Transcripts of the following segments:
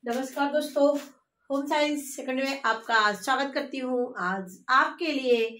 नमस्कार दोस्तों, home science second में आपका स्वागत करती हूँ। आज आपके लिए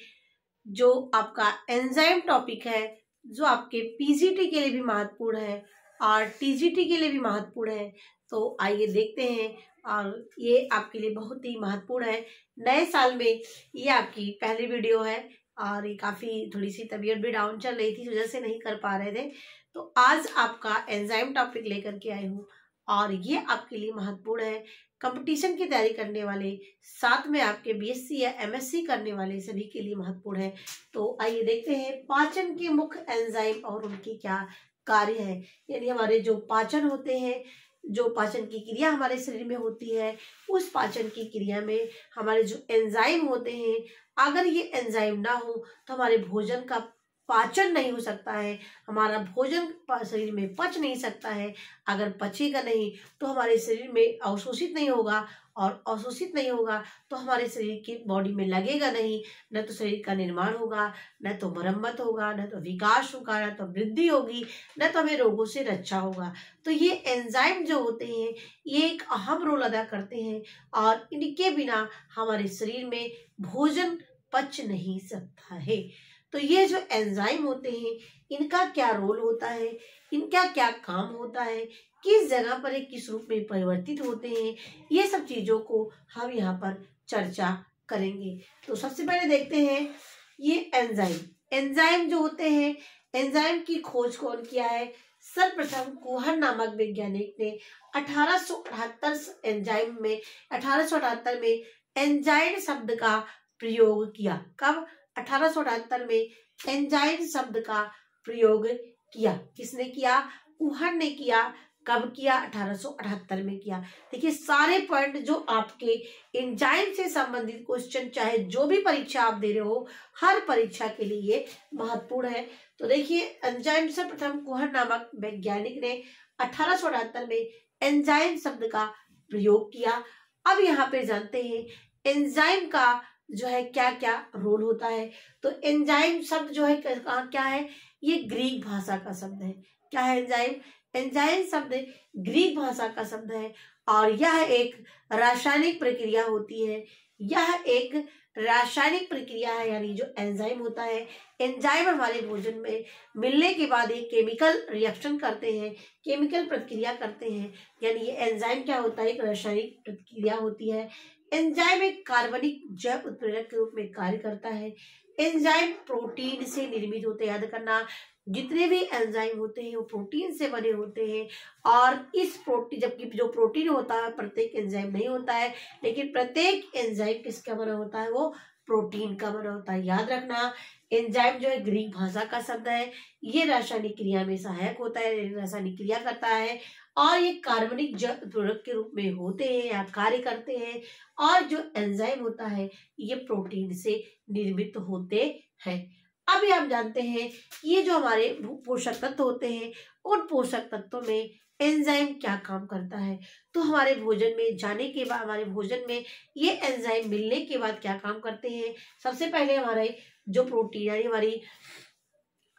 जो आपका एंजाइम टॉपिक है, जो आपके पीजीटी के लिए भी महत्वपूर्ण है और टीजीटी के लिए भी महत्वपूर्ण है, तो आइए देखते हैं। और ये आपके लिए बहुत ही महत्वपूर्ण है। नए साल में ये आपकी पहली वीडियो है और ये काफ़ी थोड़ी सी तबीयत भी डाउन चल रही थी, इस वजह से नहीं कर पा रहे थे। तो आज आपका एंजाइम टॉपिक लेकर के आई हूँ और ये आपके लिए महत्वपूर्ण है। कंपटीशन की तैयारी करने वाले, साथ में आपके बीएससी या एमएससी करने वाले सभी के लिए महत्वपूर्ण है। तो आइए देखते हैं पाचन के मुख्य एंजाइम और उनकी क्या कार्य है। यानी हमारे जो पाचन होते हैं, जो पाचन की क्रिया हमारे शरीर में होती है, उस पाचन की क्रिया में हमारे जो एंजाइम होते हैं, अगर ये एंजाइम ना हो तो हमारे भोजन का पाचन नहीं हो सकता है, हमारा भोजन शरीर में पच नहीं सकता है। अगर पचेगा नहीं तो हमारे शरीर में अवशोषित नहीं होगा, और अवशोषित नहीं होगा तो हमारे शरीर की बॉडी में लगेगा नहीं। न तो शरीर का निर्माण होगा, न तो मरम्मत होगा, न तो विकास होगा, न तो वृद्धि होगी, न तो हमें रोगों से रक्षा होगा। तो ये एंजाइम जो होते हैं, ये एक अहम रोल अदा करते हैं और इनके बिना हमारे शरीर में भोजन पच नहीं सकता है। तो ये जो एंजाइम होते हैं, इनका क्या रोल होता है, इनका क्या काम होता है, किस जगह पर ये किस रूप में परिवर्तित होते हैं, ये सब चीजों को हम यहाँ पर चर्चा करेंगे। तो सबसे पहले देखते हैं ये एंजाइम जो होते हैं, एंजाइम की खोज कौन किया है? सर्वप्रथम कुहर नामक वैज्ञानिक ने 1878 में एंजाइम शब्द का प्रयोग किया। कब? 1878 में एंजाइम शब्द का प्रयोग किया। किसने किया? कुहर ने किया। कब किया? 1878 में किया। देखिए, सारे पॉइंट जो आपके एंजाइम से संबंधित क्वेश्चन, चाहे जो भी परीक्षा आप दे रहे हो, हर परीक्षा के लिए ये महत्वपूर्ण है। तो देखिए, एंजाइम से प्रथम कुहर नामक वैज्ञानिक ने 1878 में एंजाइम शब्द का प्रयोग किया। अब यहाँ पे जानते हैं एंजाइम का जो है क्या क्या रोल होता है। तो एंजाइम शब्द जो है क्या है? ये ग्रीक भाषा का शब्द है। क्या है एंजाइम? एंजाइम शब्द ग्रीक भाषा का शब्द है और यह एक रासायनिक प्रक्रिया होती है। यह एक रासायनिक प्रक्रिया है, यानी जो एंजाइम होता है, एंजाइम हमारे भोजन में मिलने के बाद एक केमिकल रिएक्शन करते हैं, केमिकल प्रतिक्रिया करते हैं। यानी ये एंजाइम क्या होता है? एक रासायनिक प्रतिक्रिया होती है। एंजाइम एक कार्बनिक जैव उत्प्रेरक के रूप में कार्य करता है। एंजाइम प्रोटीन से निर्मित होते हैं। याद करना, जितने भी एंजाइम होते हैं वो प्रोटीन से बने होते हैं। और इस प्रोटीन, जबकि जो प्रोटीन होता है प्रत्येक एंजाइम नहीं होता है, लेकिन प्रत्येक एंजाइम किसका बना होता है? वो प्रोटीन का बना होता है। याद रखना, एंजाइम जो है ग्रीक भाषा का शब्द है। ये रासायनिक क्रिया में सहायक होता है, रासायनिक क्रिया करता है और ये कार्बनिक प्रोडक्ट के रूप में होते हैं या कार्य करते हैं। और जो एंजाइम होता है ये प्रोटीन से निर्मित होते हैं। अभी हम जानते हैं ये जो हमारे पोषक तत्व होते हैं, उन पोषक तत्वों में एंजाइम क्या काम करता है। तो हमारे भोजन में जाने के बाद, हमारे भोजन में ये एंजाइम मिलने के बाद क्या काम करते हैं? सबसे पहले हमारे जो प्रोटीन, यानी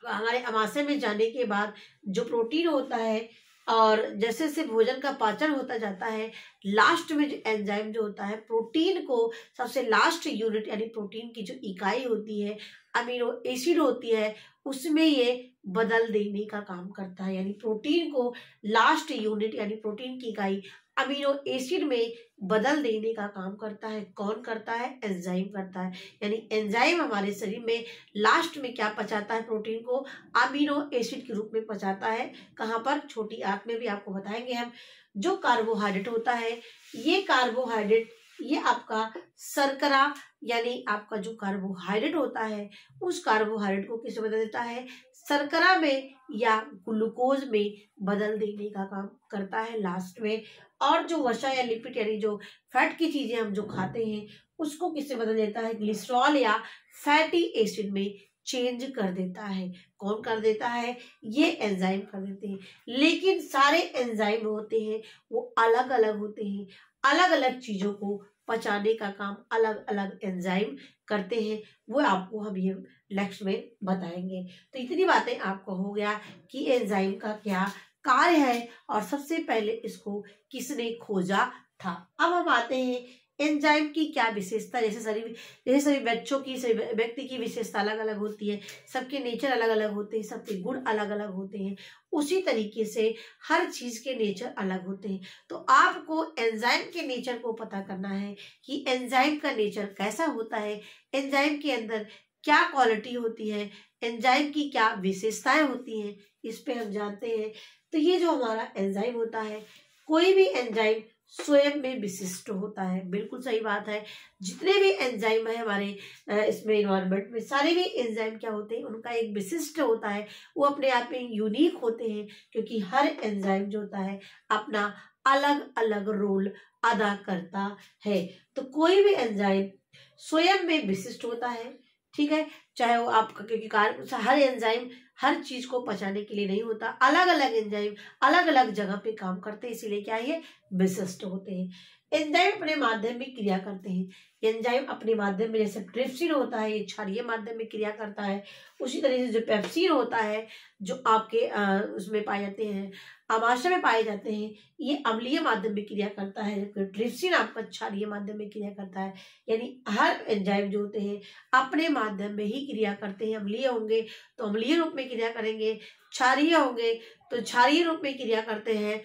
हमारे आमाशय में जाने के बाद जो प्रोटीन होता है, और जैसे जैसे भोजन का पाचन होता जाता है, लास्ट में जो एंजाइम जो होता है, प्रोटीन को सबसे लास्ट यूनिट, यानी प्रोटीन की जो इकाई होती है, अमीनो एसिड होती है, उसमें ये बदल देने का काम करता है। यानी प्रोटीन को लास्ट यूनिट, यानी प्रोटीन की इकाई अमीनो एसिड में बदल देने का काम करता है। कौन करता है? एंजाइम करता है। यानी एंजाइम हमारे शरीर में लास्ट में क्या पचाता है? प्रोटीन को अमीनो एसिड के रूप में पचाता है। कहाँ पर? छोटी आंत में भी आपको बताएंगे हम। जो कार्बोहाइड्रेट होता है, ये कार्बोहाइड्रेट, ये आपका शर्करा, यानी आपका जो कार्बोहाइड्रेट होता है, उस कार्बोहाइड्रेट को किस बदल देता है? शर्करा में या ग्लूकोज में बदल देने का काम करता है लास्ट में। और जो वसा या लिपिड, यानी जो फैट की चीजें हम जो खाते हैं, उसको किससे बदल देता है? ग्लिसरॉल या फैटी एसिड में चेंज कर देता है। कौन कर देता है? ये एंजाइम कर देते हैं। लेकिन सारे एंजाइम होते हैं वो अलग अलग होते हैं, अलग अलग चीजों को पचाने का काम अलग अलग एंजाइम करते हैं। वो आपको हम ये नेक्स्ट में बताएंगे। तो इतनी बातें आपको हो गया कि एंजाइम का क्या कार्य है और सबसे पहले इसको किसने खोजा था। अब हम आते हैं एंजाइम की क्या विशेषता। जैसे सभी बच्चों की, सभी व्यक्ति की विशेषता अलग अलग होती है, सबके नेचर अलग अलग होते हैं, सबके गुण अलग अलग होते हैं, उसी तरीके से हर चीज के नेचर अलग होते हैं। तो आपको एंजाइम के नेचर को पता करना है कि एंजाइम का नेचर कैसा होता है, एंजाइम के अंदर क्या क्वालिटी होती है, एंजाइम की क्या विशेषताएं होती हैं, इस पे हम जानते हैं। तो ये जो हमारा एंजाइम होता है, कोई भी एंजाइम स्वयं में विशिष्ट होता है। बिल्कुल सही बात है। जितने भी एंजाइम है हमारे इसमें इन्वायरमेंट में, सारे भी एंजाइम क्या होते हैं, उनका एक विशिष्ट होता है, वो अपने आप में यूनिक होते हैं, क्योंकि हर एंजाइम जो होता है अपना अलग अलग रोल अदा करता है। तो कोई भी एंजाइम स्वयं में विशिष्ट होता है, ठीक है, चाहे वो आपका, क्योंकि हर एंजाइम हर चीज को पचाने के लिए नहीं होता, अलग अलग एंजाइम अलग अलग जगह पे काम करते हैं, इसीलिए क्या ये विशिष्ट होते हैं। एंजाइम अपने माध्यम में क्रिया करते हैं। एंजाइम अपने माध्यम में, जैसे ट्रिप्सिन होता है ये क्षारीय माध्यम में क्रिया करता है, उसी तरह से जो पेप्सिन होता है जो आपके उसमें पाए जाते हैं, अमाशय में पाए जाते हैं, ये अम्लीय माध्यम में क्रिया करता है, जबकि ट्रिप्सिन आपका क्षारीय माध्यम में क्रिया करता है। यानी हर एंजाइम जो होते हैं अपने माध्यम में ही क्रिया करते हैं। अम्लीय होंगे तो अम्लीय रूप में क्रिया करेंगे, क्षारीय होंगे तो क्षारीय रूप में क्रिया करते हैं।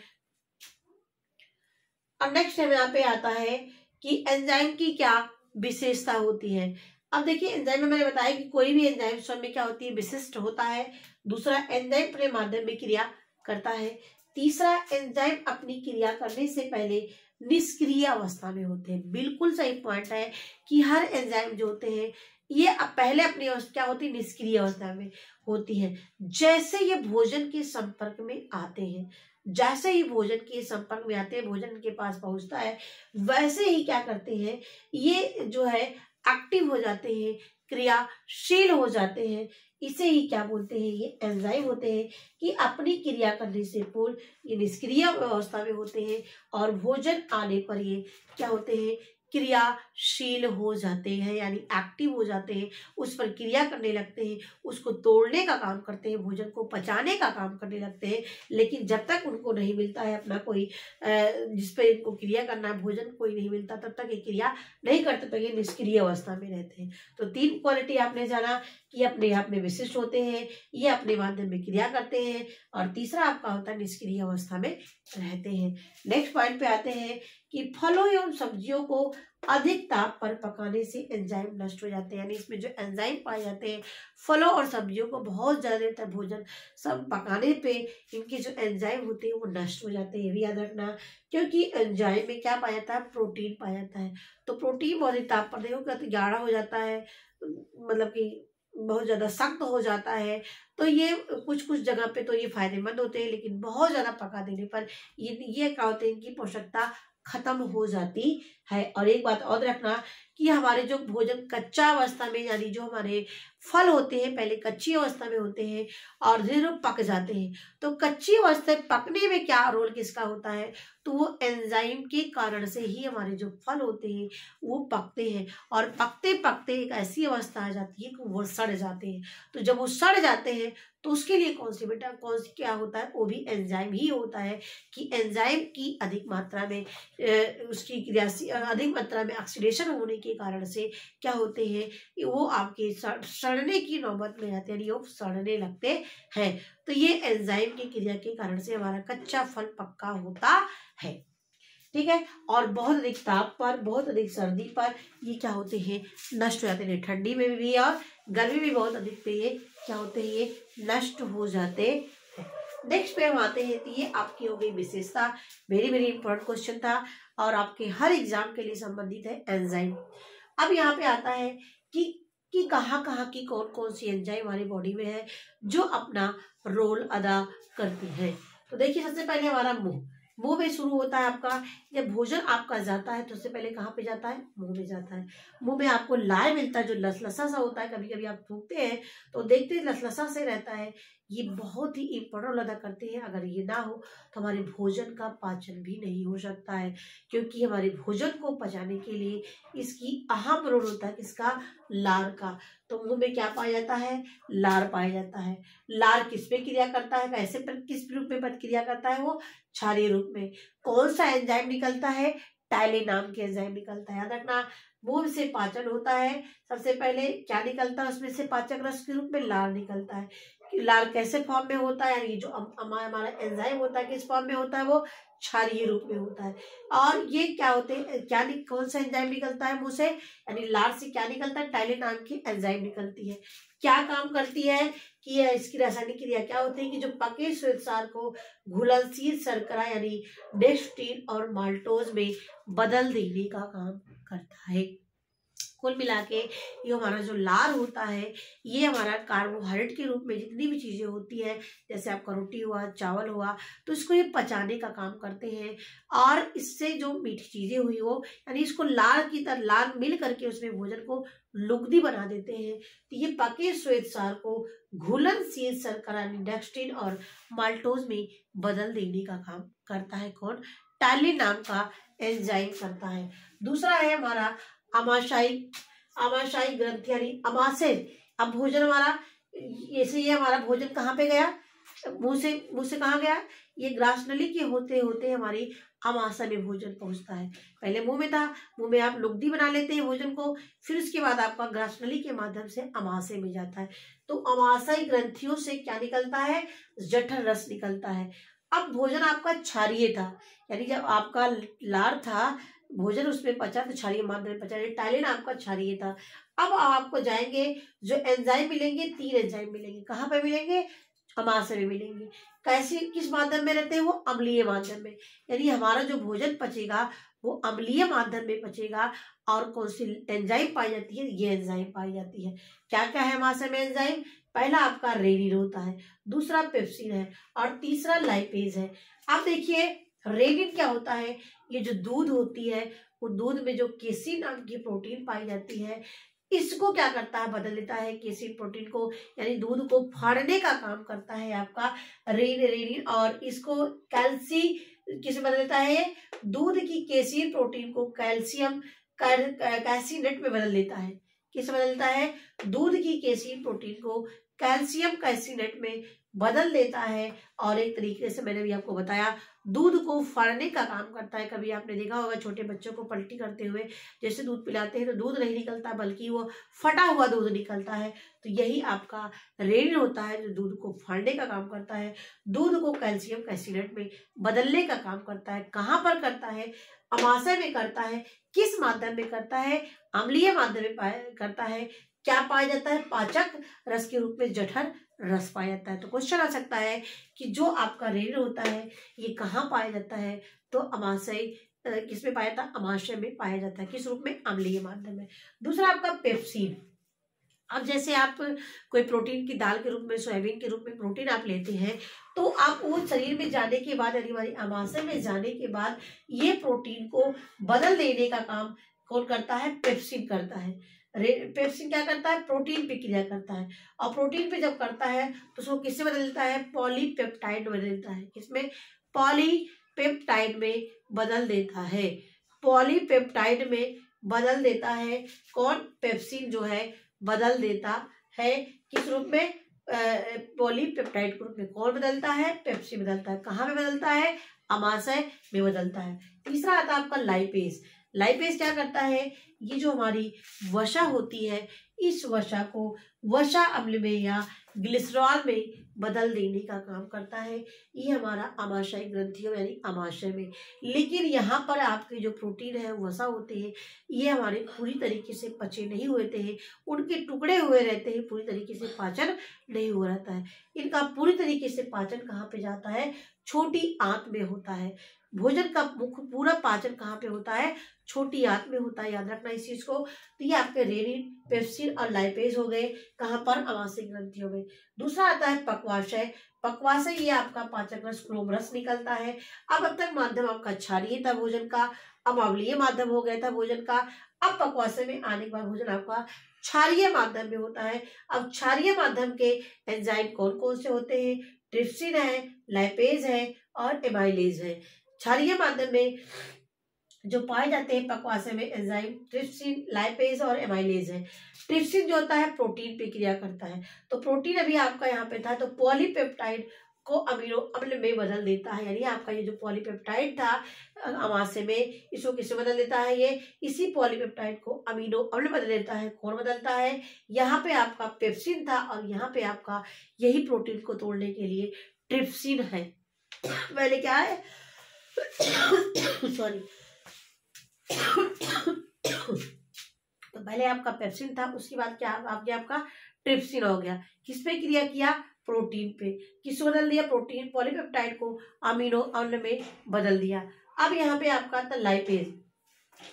अब नेक्स्ट यहाँ पे आता है कि एंजाइम की क्या विशेषता होती है। अब देखिए एंजाइम में मैंने बताया कि कोई भी एंजाइम स्वयं में क्या होती है, विशिष्ट होता है। दूसरा, एंजाइम अपने माध्यम में क्रिया करता है। तीसरा, एंजाइम अपनी क्रिया करने से पहले निष्क्रिय अवस्था में होते हैं। बिल्कुल सही पॉइंट है कि हर एंजाइम जो होते हैं ये पहले अपनी अवस्था क्या होती है, निष्क्रिय अवस्था में होती है। जैसे ये भोजन के संपर्क में आते हैं, जैसे ही भोजन के संपर्क में आते हैं, भोजन इनके पास पहुंचता है, वैसे ही क्या करते हैं, ये जो है एक्टिव हो जाते हैं, क्रियाशील हो जाते हैं। इसे ही क्या बोलते हैं, ये एंजाइम होते हैं कि अपनी क्रिया करने से पूर्व ये निष्क्रिय अवस्था में होते हैं और भोजन आने पर ये क्या होते हैं, क्रियाशील हो जाते हैं, यानी एक्टिव हो जाते हैं, उस पर क्रिया करने लगते हैं, उसको तोड़ने का काम करते हैं, भोजन को पचाने का काम करने लगते हैं। लेकिन जब तक उनको नहीं मिलता है अपना कोई जिस पर इनको क्रिया करना है, भोजन कोई नहीं मिलता, तब तक ये क्रिया नहीं करते, तो ये निष्क्रिय अवस्था में रहते हैं। तो 3 क्वालिटी आपने जाना कि अपने आप में विशिष्ट होते हैं, ये अपने माध्यम में क्रिया करते हैं, और तीसरा आपका होता है निष्क्रिय अवस्था में रहते हैं। नेक्स्ट पॉइंट पे आते हैं कि फलों एवं सब्जियों को अधिक ताप पर पकाने से एंजाइम नष्ट हो जाते हैं। यानी इसमें जो एंजाइम पाए जाते हैं, फलों और सब्जियों को बहुत ज्यादा देर तक भोजन सब पकाने पे इनके जो एंजाइम होते हैं वो नष्ट हो जाते हैं। ये भी याद रखना, क्योंकि एंजाइम में क्या पाया जाता है, प्रोटीन पाया जाता है। तो प्रोटीन बहुत अधिक ताप पर देखोगे तो गाढ़ा हो जाता है, मतलब कि बहुत ज्यादा सख्त हो जाता है। तो ये कुछ कुछ जगह पे तो ये फायदेमंद होते हैं, लेकिन बहुत ज्यादा पका देने पर ये क्या होते हैं, इनकी पोषकता खत्म हो जाती है। और एक बात और रखना कि हमारे जो भोजन कच्चा अवस्था में, यानी जो हमारे फल होते हैं पहले कच्ची अवस्था में होते हैं और धीरे पक जाते हैं। तो कच्ची अवस्था पकने में क्या रोल किसका होता है, तो वो एंजाइम के कारण से ही हमारे जो फल होते हैं वो पकते हैं, और पकते पकते एक ऐसी अवस्था आ जाती है कि वो सड़ जाते हैं। तो जब वो सड़ जाते हैं तो उसके लिए कौन सी क्या होता है, वो भी एंजाइम ही होता है। कि एंजाइम की अधिक मात्रा में उसकी अधिक मात्रा में ऑक्सीडेशन होने के कारण से क्या होते हैं, वो आपके सड़ने की नौबत में आते हैं, यानी वो सड़ने लगते हैं। तो ये एंजाइम की क्रिया के कारण से हमारा कच्चा फल पक्का होता है, ठीक है। और बहुत अधिक ताप पर, बहुत अधिक सर्दी पर ये क्या होते हैं, नष्ट हो जाते हैं। ठंडी में भी और गर्मी भी बहुत अधिक पे ये क्या होते हैं, ये नष्ट हो जाते हैं। नेक्स्ट पे हम आते हैं, तो ये आपकी हो गई विशेषता। वेरी वेरी इंपॉर्टेंट क्वेश्चन था और आपके हर एग्जाम के लिए संबंधित है एंजाइम। अब यहाँ पे आता है कि कहाँ कहाँ की कौन कौन सी एंजाइम हमारी बॉडी में है जो अपना रोल अदा करती है। तो देखिए सबसे पहले हमारा मुंह में शुरू होता है आपका। जब भोजन आपका जाता है तो सबसे पहले कहाँ पे जाता है, मुंह में जाता है। मुंह में आपको लार मिलता है जो लसलसा सा होता है, कभी कभी आप थूकते हैं तो देखते हैं लसलसा से रहता है। ये बहुत ही इंपॉर्टेंट अदा करते हैं। अगर ये ना हो तो हमारे भोजन का पाचन भी नहीं हो सकता है, क्योंकि हमारे भोजन को पचाने के लिए इसकी अहम रोल होता है किसका, लार का। तो मुंह में क्या पाया जाता है, लार पाया जाता है। लार किस पे क्रिया करता है, कैसे किस रूप में क्रिया करता है, वो क्षारीय रूप में। कौन सा एंजाइम निकलता है, टाइलिन नाम के एंजाइम निकलता है। याद रखना, मुंह से पाचन होता है, सबसे पहले क्या निकलता है उसमें से पाचक रस के रूप में लार निकलता है। लार कैसे फॉर्म में होता है, यानी जो हमारा एंजाइम होता है किस फॉर्म में होता है, वो क्षारीय रूप में होता है। और ये क्या होते हैं, कौन सा एंजाइम निकलता है मुंह से, यानी लार से क्या निकलता है, टाइलिन नाम की एंजाइम निकलती है। क्या काम करती है कि इसकी रासायनिक क्रिया क्या होती है कि जो पके श्वेतसार को घुलनशील शर्करा यानी डेक्स्ट्रीन और माल्टोज में बदल देने का काम करता है। कुल मिला के ये हमारा जो लार होता है ये हमारा कार्बोहाइड्रेट के रूप में जितनी भी चीजें होती है, जैसे आपका रोटी हुआ, चावल हुआ, तो इसको ये पचाने का काम करते हैं। और इससे जो मीठी चीजें हुई हो, यानी इसको लार की तरह लार मिल करके उसमें भोजन को लुगदी बना देते हैं। तो ये पके श्वेतसार को घुलनशील शर्करा डेक्स्ट्रीन और माल्टोज में बदल देने का काम करता है। कौन, टाइलिन नाम का एंजाइम करता है। दूसरा है हमारा आमाशयी ग्रंथि यानी अमाशय। अब भोजन हमारा ऐसे, ये हमारा भोजन कहाँ पे गया, मुंह से कहाँ गया, ये ग्रास नली के होते होते हमारी अमाशय में भोजन पहुंचता है। पहले मुंह में था, मुंह में आप लुगदी बना लेते हैं भोजन को, फिर उसके बाद आपका ग्रास नली के माध्यम से अमाशय में जाता है। तो अमाशयी ग्रंथियों से क्या निकलता है, जठर रस निकलता है। अब भोजन आपका क्षारीय था, यानी जब आपका लार था भोजन उसमें पचा तो क्षारीय माध्यम में पचा, टाइलिन आपका क्षारीय था। अब आपको जाएंगे जो एंजाइम मिलेंगे, 3 एंजाइम मिलेंगे। कहाँ पे मिलेंगे, अमाशय में मिलेंगे। कैसे, किस माध्यम में रहते हैं, वो अम्लीय माध्यम में। यानी हमारा जो भोजन पचेगा वो अम्लीय माध्यम में पचेगा। और कौन सी एंजाइम पाई जाती है, ये एंजाइम पाई जाती है। क्या क्या है अमाशय में एंजाइम, पहला आपका रेनिन होता है, दूसरा पेप्सिन है और तीसरा लाइपेज है। अब देखिए रेनिन क्या होता है, ये जो दूध होती है वो दूध में जो केसीन नाम की प्रोटीन पाई जाती है, इसको क्या करता है, बदल देता है केसीन प्रोटीन को, यानी दूध को फाड़ने का काम करता है आपका रेनिन। और इसको किसे बदल देता है, दूध की केसीन प्रोटीन को कैल्शियम कैसिनेट में बदल देता है। किसे बदल देता है, दूध की केसीन प्रोटीन को कैल्शियम कैसिनेट में बदल देता है। और एक तरीके से मैंने भी आपको बताया दूध को फाड़ने का काम करता है। कभी आपने देखा होगा छोटे बच्चों को पलटी करते हुए जैसे दूध पिलाते हैं तो दूध नहीं निकलता बल्कि वो फटा हुआ दूध निकलता है। तो यही आपका रेनिन होता है जो दूध को फाड़ने का काम करता है, दूध को कैल्शियम कैसिनेट में बदलने का काम करता है। कहाँ पर करता है, अमाशय में करता है। किस माध्यम में करता है, अम्लीय माध्यम में करता है। क्या पाया जाता है, पाचक रस के रूप में जठर रस पाया जाता है। तो क्वेश्चन आ सकता है कि जो आपका रेनिन होता है ये कहाँ पाया जाता है, तो अमाशय किसमें पाया जाता है, अमाशय में पाया जाता है। किस रूप में, अम्लीय माध्यम में। दूसरा आपका पेप्सिन। अब जैसे आप कोई प्रोटीन की दाल के रूप में, सोयाबीन के रूप में प्रोटीन आप लेते हैं तो आप वो शरीर में जाने के बाद यानी हमारी अमाशय में जाने के बाद ये प्रोटीन को बदल देने का काम कौन करता है, पेप्सिन करता है। पेप्सिन क्या करता है, प्रोटीन पे क्रिया करता है। और प्रोटीन पे जब करता है तो उसको किससे बदल देता है, पॉलीपेप्टाइड बदल देता है। किसमें, पॉलीपेप्टाइड में बदल देता है। पॉलीपेप्टाइड में बदल देता है कौन, पेप्सिन जो है बदल देता है। किस रूप में, पॉलीपेप्टाइड के रूप में। कौन बदलता है, पेप्सिन बदलता है। कहाँ में बदलता है, अमाशय में बदलता है। तीसरा आता है आपका लाइपेज। लाइपेज क्या करता है, ये जो हमारी वसा होती है इस वसा को वसा अम्ल में या ग्लिसरॉल में बदल देने का काम करता है। ये हमारा अमाशयी ग्रंथियों यानी अमाशय में। लेकिन यहाँ पर आपके जो प्रोटीन है वसा होते हैं ये हमारे पूरी तरीके से पचे नहीं होते हैं, उनके टुकड़े हुए रहते हैं, पूरी तरीके से पाचन नहीं हो रहता है। इनका पूरी तरीके से पाचन कहाँ पे जाता है, छोटी आंत में होता है। भोजन का मुख्य पूरा पाचन कहाँ पे होता है, छोटी आंत में होता है। याद रखना इस चीज को। तो ये आपके रेनिन, पेप्सिन और लाइपेज हो गए, कहाँ पर, अमाशयी ग्रंथियों में। दूसरा आता है पक्वाशय। पक्वाशय ये आपका पाचक रस क्लोम रस निकलता है। अब तक माध्यम आपका क्षारीय था भोजन का, अब अम्लीय माध्यम हो गया था भोजन का। अब पक्वाशय में आने के बाद भोजन आपका क्षारीय माध्यम में होता है। अब क्षारीय माध्यम के एंजाइम कौन कौन से होते हैं, ट्रिप्सिन है, लाइपेज है और एमाइलेज है। क्षारीय माध्यम में जो पाए जाते हैं पक्वाशय में एंजाइम ट्रिप्सिन, लाइपेज और एमाइलेज है। ट्रिप्सिन जो होता है प्रोटीन पे क्रिया करता है। तो प्रोटीन अभी आपका यहाँ पे था तो पॉलीपेप्टाइड को अमीनो अम्ल में बदल देता है। यानी आपका ये जो पॉलीपेप्टाइड था अमाशय में, इसको किसमें बदल देता है, ये इसी पॉलीपेप्टाइड को अमीनो अम्ल बदल देता है। कौन बदलता है, यहाँ पे आपका पेप्सिन था और यहाँ पे आपका यही प्रोटीन को तोड़ने के लिए ट्रिप्सिन है। पहले क्या है सॉरी तो पहले आपका पेप्सिन था, उसके बाद क्या आपका ट्रिप्सिन हो गया। किस पे क्रिया किया, प्रोटीन पे। किसको बदल दिया, प्रोटीन पॉलीपेप्टाइड को अमीनो अम्ल में बदल दिया। अब यहाँ पे आपका था लाइपेज।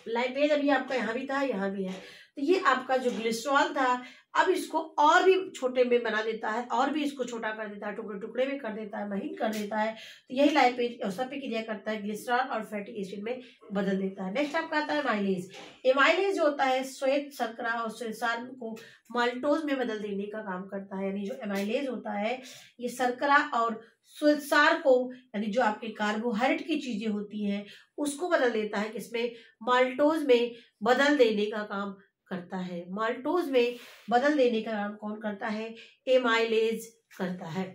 लाइपेज अभी आपका यहाँ भी था, यहाँ भी है। तो ये आपका जो ग्लिसरॉल था अब इसको और भी छोटे में बना देता है, और भी इसको छोटा कर देता है, टुकड़े टुकड़े में कर देता है, महीन कर देता है। तो यही लाइपेज अवसर पे क्रिया करता है, ग्लिसरॉल और फैटी एसिड में बदल देता है। नेक्स्ट आपका आता है माइलेज। एमाइलेज जो होता है श्वेत शर्करा और श्वेतसार को माल्टोज में बदल देने का काम करता है। यानी जो एमाइलेज होता है ये शर्करा और श्वेतसार को, यानी जो आपके कार्बोहाइड्रेट की चीजें होती हैं उसको बदल देता है, किसमें, माल्टोज में बदल देने का काम करता है। माल्टोज में बदल देने का काम कौन करता है, एमाइलेज करता है।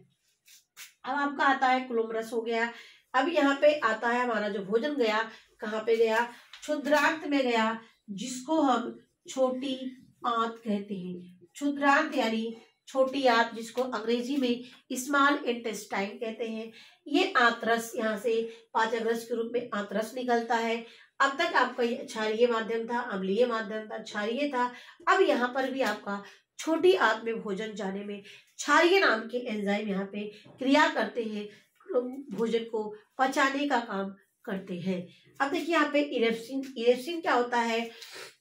अब आपका आता है क्लोमरस हो गया। अब यहाँ पे आता है हमारा जो भोजन गया, कहाँ पे गया, क्षुद्रांत में गया, जिसको हम छोटी आंत कहते हैं। क्षुद्रांत यानी छोटी आंत, जिसको अंग्रेजी में स्मॉल इंटेस्टाइन कहते हैं। ये आंतरस, यहाँ से पाचक रस के रूप में आंतरस निकलता है। अब तक आपका ये क्षारीय माध्यम था, अम्लीय माध्यम था, क्षारीय था। अब यहाँ पर भी आपका छोटी आंत में भोजन जाने में क्षारीय नाम के एंजाइम यहाँ पे क्रिया करते हैं, भोजन को पचाने का काम करते हैं। अब देखिए यहाँ पे इरेप्सिन। इरेप्सिन क्या होता है,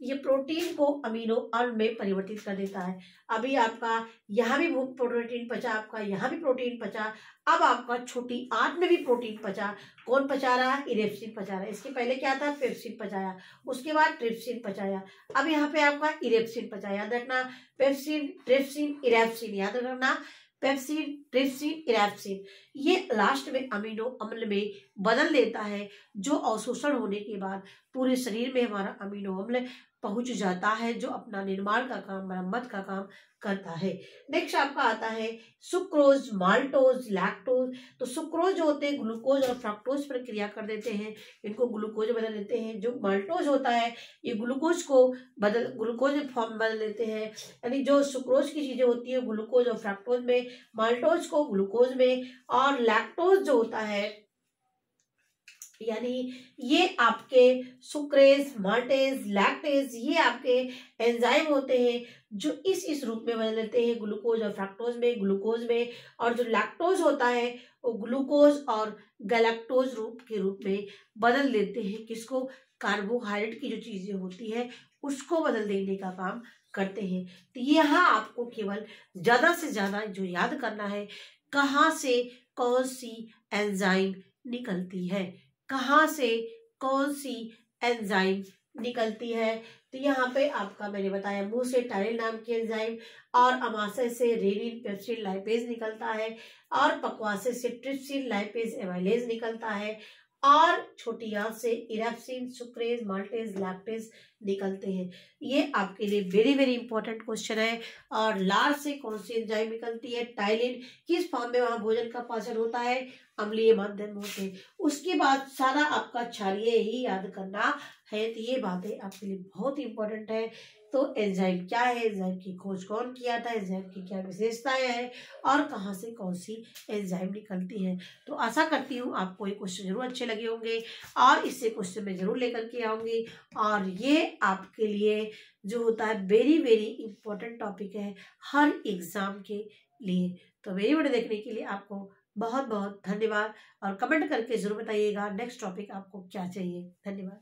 ये प्रोटीन को अमीनो अम्ल में परिवर्तित कर देता है। अभी आपका यहाँ भी प्रोटीन पचा, आपका यहाँ भी प्रोटीन पचा, अब आपका छोटी आंत में भी प्रोटीन पचा। कौन पचा रहा है, इरेप्सिन पचा रहा है। इसके पहले क्या था, पेप्सिन पचाया, उसके बाद ट्रिप्सिन पचाया, अब यहाँ पे आपका इरेप्सिन पचाया। याद रखना, पेप्सिन, ट्रिप्सिन, इरेप्सिन, याद रखना, पेप्सिन, ट्रिप्सिन, इरेप्सिन। ये लास्ट में अमीनो अम्ल में बदल देता है, जो अवशोषण होने के बाद पूरे शरीर में हमारा अमीनो अम्ल पहुंच जाता है, जो अपना निर्माण का काम, मरम्मत का काम करता है। नेक्स्ट आपका आता है सुक्रोज, माल्टोज, लैक्टोज। तो सुक्रोज जो होते हैं ग्लूकोज और फ्रक्टोज पर क्रिया कर देते हैं, इनको ग्लूकोज बदल देते हैं। जो माल्टोज होता है ये ग्लूकोज फॉर्म बदल देते हैं। यानी जो सुक्रोज की चीजें होती है ग्लूकोज और फ्रक्टोज में, माल्टोज को ग्लूकोज में, और लैक्टोज जो होता है यानी ये आपके सुक्रेज, माल्टेज, लैक्टेज, ये आपके एंजाइम होते हैं जो इस रूप में बदल देते हैं, ग्लूकोज और फ्रक्टोज में, ग्लूकोज में। और जो लैक्टोज होता है वो ग्लूकोज और गैलेक्टोज के रूप में बदल देते हैं। किसको, कार्बोहाइड्रेट की जो चीजें होती है उसको बदल देने का काम करते हैं। तो यहाँ आपको केवल ज्यादा से ज्यादा जो याद करना है, कहाँ से कौन सी एंजाइम निकलती है, कहाँ से कौन सी एंजाइम निकलती है। तो यहाँ पे आपका मैंने बताया, मुंह से टायरिल नाम की एंजाइम, और अमाशय से रेनिन, पेप्सिन, लाइपेज निकलता है, और पक्वाशय से ट्रिप्सिन, लाइपेज, एमाइलेज निकलता है, और छोटी आंत से इरेप्सिन, सुक्रेज, माल्टेज, लैक्टेज निकलते हैं। ये आपके लिए वेरी वेरी इंपॉर्टेंट क्वेश्चन है। और लार से कौन सी एंजाइम निकलती है, टाइलिन, किस फॉर्म में वहां भोजन का पाचन होता है, अम्लीय माध्यम होते हैं। उसके बाद सारा आपका क्षारीय ही याद करना है। तो ये बातें आपके लिए बहुत इंपॉर्टेंट है। तो एंजाइम क्या है, एंजाइम की खोज कौन किया था, एंजाइम की क्या विशेषताएं हैं, और कहाँ से कौन सी एंजाइम निकलती है। तो आशा करती हूँ आपको ये क्वेश्चन जरूर अच्छे लगे होंगे, और इससे क्वेश्चन मैं जरूर लेकर के आऊँगी। और ये आपके लिए जो होता है वेरी वेरी इंपॉर्टेंट टॉपिक है हर एग्जाम के लिए। तो मेरी वीडियो देखने के लिए आपको बहुत बहुत धन्यवाद, और कमेंट करके जरूर बताइएगा नेक्स्ट टॉपिक आपको क्या चाहिए। धन्यवाद।